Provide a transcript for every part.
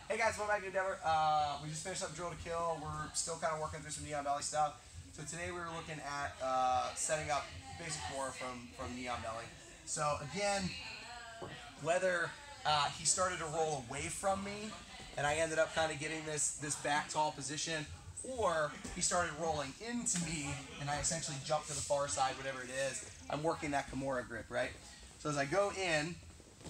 Hey guys, welcome back to Endeavor. We just finished up Drill to Kill. We're still kind of working through some Neon Belly stuff. So today we were looking at setting up basic core from Neon Belly. So again, whether he started to roll away from me and I ended up kind of getting this back tall position, or he started rolling into me and I essentially jumped to the far side, whatever it is, I'm working that Kimura grip, right? So as I go in,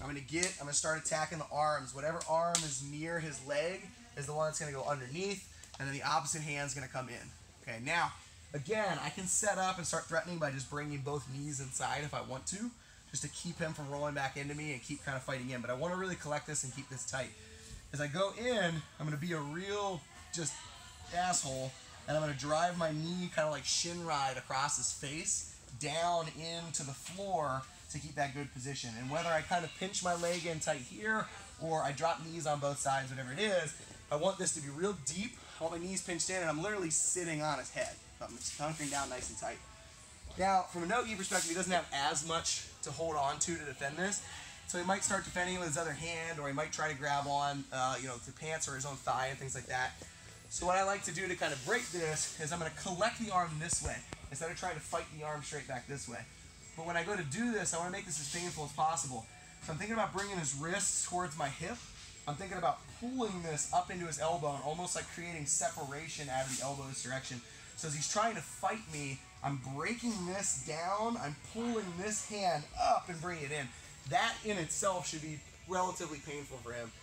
I'm gonna start attacking the arms. Whatever arm is near his leg is the one that's gonna go underneath, and then the opposite hand's gonna come in. Okay, now, again, I can set up and start threatening by just bringing both knees inside if I want to, just to keep him from rolling back into me and keep kind of fighting in. But I wanna really collect this and keep this tight. As I go in, I'm gonna be a real just asshole, and I'm gonna drive my knee kind of like shin ride across his face, down into the floor, to keep that good position. And whether I kind of pinch my leg in tight here or I drop knees on both sides, whatever it is, I want this to be real deep. I want my knees pinched in and I'm literally sitting on his head. I'm just hunkering down nice and tight. Now, from a no-gi perspective, he doesn't have as much to hold on to defend this. So he might start defending with his other hand, or he might try to grab on the pants or his own thigh and things like that. So what I like to do to kind of break this is I'm gonna collect the arm this way instead of trying to fight the arm straight back this way. But when I go to do this, I want to make this as painful as possible. So I'm thinking about bringing his wrists towards my hip. I'm thinking about pulling this up into his elbow and almost like creating separation out of the elbow this direction. So as he's trying to fight me, I'm breaking this down, I'm pulling this hand up and bringing it in. That in itself should be relatively painful for him.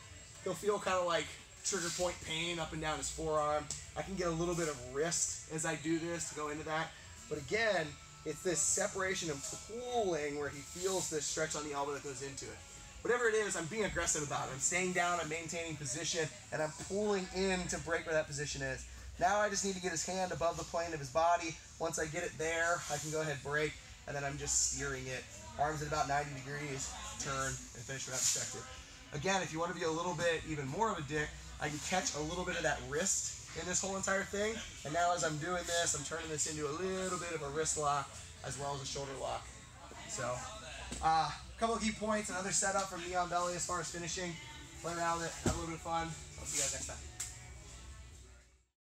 He'll feel kind of like trigger point pain up and down his forearm. I can get a little bit of wrist as I do this to go into that. But again, it's this separation and pulling where he feels this stretch on the elbow that goes into it. Whatever it is, I'm being aggressive about it. I'm staying down, I'm maintaining position, and I'm pulling in to break where that position is. Now I just need to get his hand above the plane of his body. Once I get it there, I can go ahead and break, and then I'm just steering it. Arms at about 90 degrees, turn, and finish with that perspective. Again, if you want to be a little bit even more of a dick, I can catch a little bit of that wrist in this whole entire thing, and now as I'm doing this, I'm turning this into a little bit of a wrist lock as well as a shoulder lock. So, a couple of key points, another setup from Neon Belly as far as finishing. Play around with it, have a little bit of fun. I'll see you guys next time.